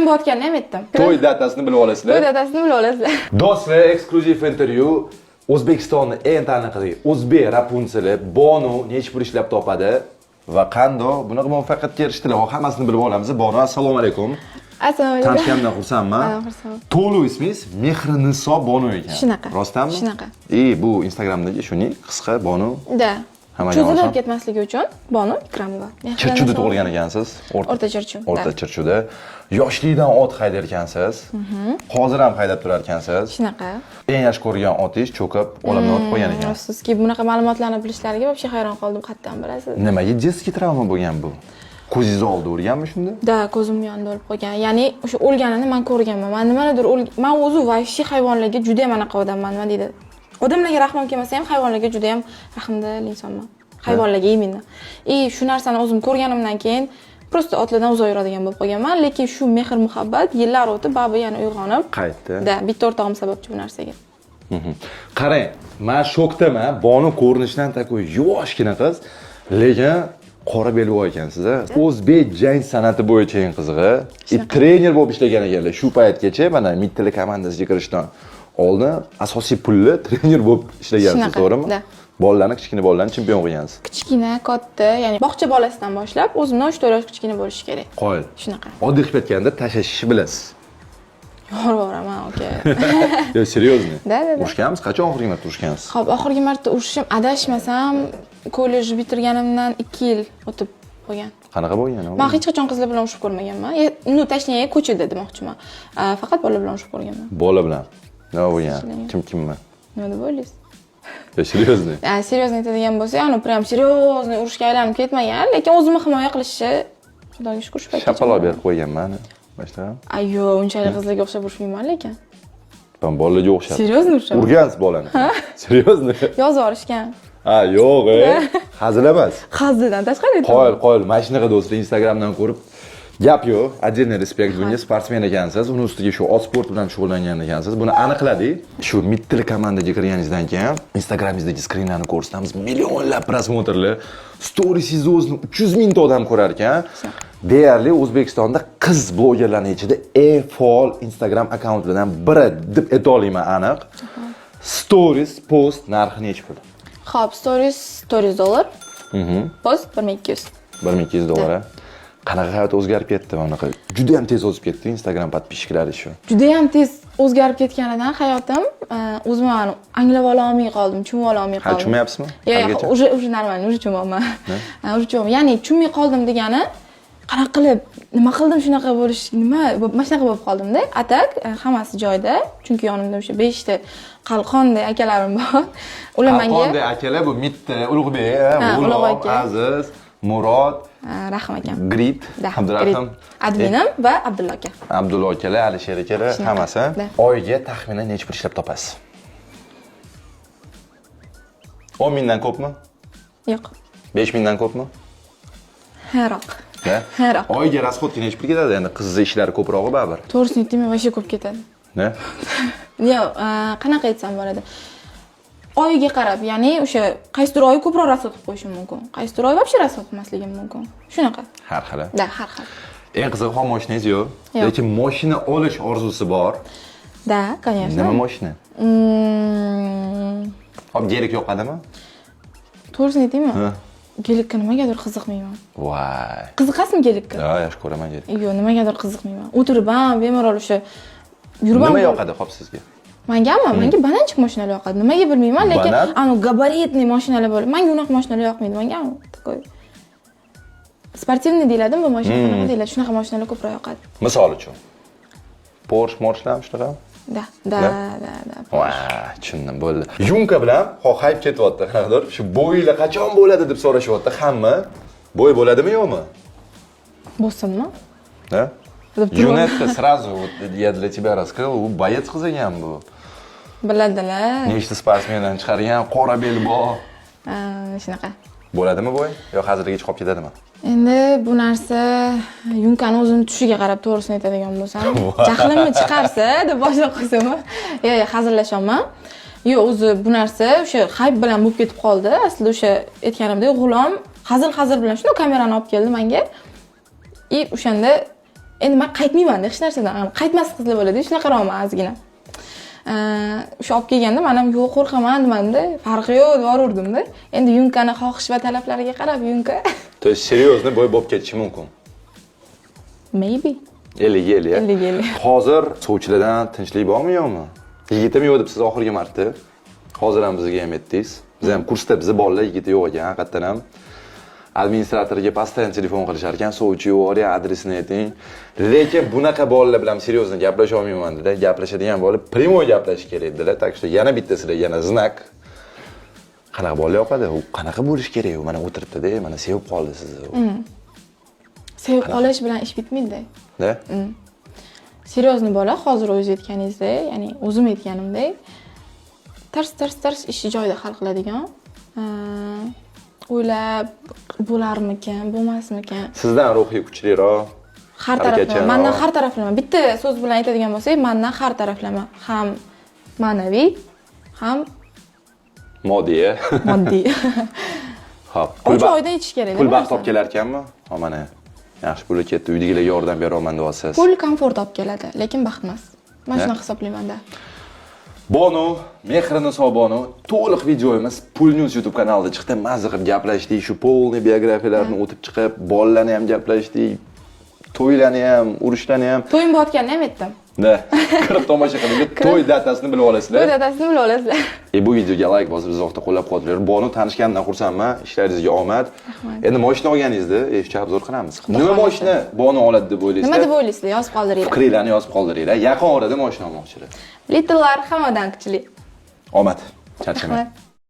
bo'layotganini ham aytdim. To'y datasini bilib olasizlar. To'y datasini bilib olasizlar. Do'stlar, eksklyuziv intervyu. O'zbekistonning eng taniqli o'zbek Rapunzeli Bonu nechta pul ishlab topadi va qanday bunaqa muvaffaqiyatga erishdilar. Hammasini bilib olamiz. Bonu, assalomu alaykum. Assalomu alaykum. Tanishganimdan xursandman. Xursandman. To'liq ismingiz Mehriniso Bonu ekan. Shunaqa. Rostdanmi? Shunaqa. Bu Instagramdagi shuning qisqa Bonu. Da. Cho'zilib ketmasligi uchun Bonu Ikramova. Chirchuda tug'ilgan ekansiz. O'rta Chirchu. O'rta Chirchuda. Yoshlikdan ot haydar ekansiz. Hozir ham haydab turar ekansiz. Shunaqa. Eng yaxshi ko'rgan otingiz cho'kib, olamdan o'tib qo'ygan ekan. Afsuski, bunaqa ma'lumotlarni bilishlariga вообще hayron qoldim, qattan bilasiz. Nimaga jinsiy travma bo'lgan bu? Ko'zingiz oldida o'lganmi shunda? Da, ko'zim yonida o'lib qolgan. Ya'ni o'sha o'lganini men ko'rganman. Men nimanidir men o'zi vahshiy hayvonlarga juda ham anaqa odamman, nima deydi? Odamlarga rahmim kelmasa ham hayvonlarga juda ham rahmdil insonman. Hayvonlarga imенно. Shu narsani o'zim ko'rganimdan keyin prosta otlardan uzoq yuradigan bo'lib qolganman, lekin shu mehr muhabbat yillar o'tib baribir yana uyg'onib qaytdi. Da, bitta o'rtog'im sababchi bu narsaga. Qarang, men shokdaman. Bonu ko'rinishdan takoy yoshgina qiz, lekin qora belvoy ekansiz. O'zbek jang san'ati bo'yicha eng qizig'i, trener bo'lib ishlagan ekanlar. Shu paytgacha mana Mittili komandasiga kirishdan oldin asosiy pulli trener bo'lib ishlagansiz, to'g'rimi? Bolalarni, kichkina bolalarni chempion qilgansiz. Kichkina, katta, ya'ni bog'cha bolasidan boshlab o'zimdan 3-4 yosh kichkina bo'lishi kerak. Qo'yil. Shunaqa. Oddiy qilib aytganda tashashni bilasiz. Yo'raman, aka. Yo, seriozni. Da. Urushganmiz, qachon oxirgi marta urushgansiz? Xo'p, oxirgi marta urushim, adashmasam, kollej bitirganimdan 2 yil o'tib qolgan. Qanaqa bo'lgan? Men hech qachon qizlar bilan urushib ko'rmaganman. Ну, точнее, ko'chada demoqchiman. Faqat bola bilan urushib ko'rganman. Bola bilan. Nima bo'lgan? Kimmi? Nima deb o'ylaysiz? Seriozni. Seriozni aytadigan bo'lsa, prям seriozni urushga aylanib ketmagan, lekin o'zimni himoya qilishni Xudoga shukr shu paytgacha. Shapaloq berib qo'yganman. Boshqa? Ayyo, unchalik qizlarga o'xshab urishmayman lekin. Ben bolalarga o'xshab. Seriozni urisham. Urgansiz bolani. Seriozni. Yozib yuborishgan. Yo'q, hazil emas. Hazildan tashqari aytdim. Qo'yil, mana shunaqa do'stlar Instagramdan ko'rib gap yo'q, отдельный respekt bunga, sportsmen ekansiz, uni ustiga shu ot sport bilan shug'ullangan ekansiz. Buni aniqladik. Shu Mittili komandaga kirganingizdan keyin Instagramingizdagi skrinlarni ko'rsatamiz, millionlab prosmotrli, storiesingizni o'zini 300 mingta odam ko'rar ekan. Deyarli O'zbekistonda qiz blogerlarning ichida eng faol Instagram akkauntlardan biri deb ayta olaman aniq. Stories post narxi necha pul? Xo'p, stories $400. Post $1200. $1200. Qanaqa hayot o'zgarib ketdi bunaqa? Juda ham tez o'zib ketdi Instagram podpishchilari shu. Juda ham tez o'zgarib ketganidan hayotim o'zim anglab ola olmay qoldim, tushunib ola olmay qoldim. Tushunmayapsizmi? Yo'q, уже нормально, уже tushunyapman. Уже tushunyapman. Ya'ni tushunmay qoldim degani, qanaqa qilib, nima qildim shunaqa bo'lish, nima, mana shunaqa bo'lib qoldim-da. Atak hammasi joyida, chunki yonimda o'sha 5 ta qalqonday akalarim bor. Ular menga qalqonday akalar bu Mitti, Ulug'bek, Ulug', Aziz, Murod, Rahim akam. Grit, Abdurahim, adminim va Abdulla aka. Abdulla akalar, Alisher akalar hammasi oyiga taxminan necha pul ishlab topasiz? 10 mingdan ko'pmi? Yo'q. 5 mingdan ko'pmi? Haroq. Haroq. Oyiga расходga necha pul ketadi? Endi qizning ishlari ko'prog'i baribir. To'g'risini aytdim, вообще ko'p ketadi. Ne? Yo'q, qanaqa aytsam bo'ladi? Oyiga qarab, ya'ni o'sha qaysidir oy ko'proq rasxod qilib qo'yishim mumkin. Qaysidir oy вообще rasxod qilmasligim mumkin. Shunaqa. Har xil. Da, har xil. Eng qizig'i ham mashinangiz yo'q, lekin mashina olish orzusi bor. Da, конечно. Nima mashina? Hop, gelik yoqadimi? To'g'risini aytaymi? Gelikka nimagadir qiziqmayman. Voy. Qiziqasizmi gelikka? Yaxshi ko'raman gelik. Yo'q, nimagadir qiziqmayman. O'tirib ham bemalol o'sha yurib nima yoqadi hop sizga? Menga bananchik mashinalar yoqadi. Nimaga bilmayman, lekin gabaritli mashinalar bor. Menga unaqa mashinalar yoqmaydi. Menga takoy sportivniy deyiladimi bu mashina, qanaqa deyiladi? Shunaqa mashinalar ko'proq yoqadi. Misol uchun Porsche shunaqa? Da. Voy, tushundim, bo'ldi. Yumka bilan hayb ketyapti, qanaqadir. Shu bo'yinglar qachon bo'ladi deb so'rashyapti hamma. Bo'y bo'ladimi yo'qmi? Bo'lsinmi? Ha? Junetda сразу я для тебя раскрыл, u boyec qiz ekan bu. Biladilar. Nechta sportsmendan chiqargan, qora bel bor. Shunaqa. Bo'ladimi bo'y? Yo hozirga chiqib ketadimi? Endi bu narsa yumkani o'zini tushiga qarab to'g'risini aytadigan bo'lsam, jahlimni chiqarsa deb boshqa qilsam, yo'q, hazillashaman. Yo'q, o'zi bu narsa o'sha hayb bilan bo'lib ketib qoldi. Aslida o'sha aytganimdek, g'ulom hazil bilan shuni kamerani olib keldi menga. O'shanda Endi men qaytmayman-da hech narsadan. Qaytmas qizlar bo'ladi, shunaqa ro'man ozgina. O'sha olib kelganda men ham yo'q qo'rqaman demanda, farqi yo'q deb yuraverdimda. Endi yumkani xohish va talablariga qarab yumka. То есть серьезно bo'y bo'lib ketishi mumkin. Maybe. 50-50. 50-50. Hozir sovchilardan tinchlik bormi yo'qmi? Yigitim yo'q deb siz oxirgi marta. Hozir ham bizga ham aytdingiz. Biz ham kursda bizni bolalar yigiti yo'q ekan, haqiqatan ham. Administratorga pastoyan telefon qilishar ekan, sovchi yo'q, adresini ayting. Lekin bunaqa bolalar bilan серьезно gaplasha olmayman dedi. Gaplashadigan bola primoy gaplashish kerak dedilar. Так что yana bittasida yana znak. Qanaqa bola yoqadi? U qanaqa bo'lish kerak? U mana o'tiribdi-da, mana sevib qoldi sizni. Sevib qolish bilan ish bitmaydi. Da? Серьезно bola, hozir o'zingiz aytganingizdek, ya'ni o'zim aytganimdek, tars ishni joyida hal qiladigan, o'ylab bo'larmikan, bo'lmasmikan. Sizdan ruhiy kuchliroq. Har taraflama. Mendan har taraflama. Bitta so'z bilan aytadigan bo'lsak, mendan har taraflama. Ham ma'naviy, ham moddiy. Xo'p. Och oyda yetish kerak. Pul baxt olib kelar ekanmi? Ha mana. Yaxshi pul ketdi, uydagilarga yordam beraman deyapsiz. Pul komfort olib keladi, lekin baxt emas. Men shuni hisoblayman-da. Bonu, Mehrini Sobonu, to'liq videomiz Pul News YouTube kanalida chiqdi. Mazza qilib gaplashdik, shu polniy biografiyalarni o'tib chiqib, bolalarni ham gaplashdik. To'ylarni ham, urushlarni ham. To'yim bo'layotganini ham aytdim. Da, kirib tomosha qiling. To'y datasini bilib olasizlar. To'y datasini bilib olasizlar. Bu videoga like bosib, uzoqda qo'llab-quvvatlayver. Bonu tanishgandan xursandman. Ishlaringizga omad. Rahmat. Endi mashina olganingizda, eshitib obzor qilamiz. Nima mashina Bonu oladi deb o'ylaysizlar? Nima deb o'ylaysizlar? Yozib qoldiringlar. Fikringlarni yozib qoldiringlar. Yaqin orada mashina olmoqchilar. Little'lar hammadan kuchli. Omad. Charchamang.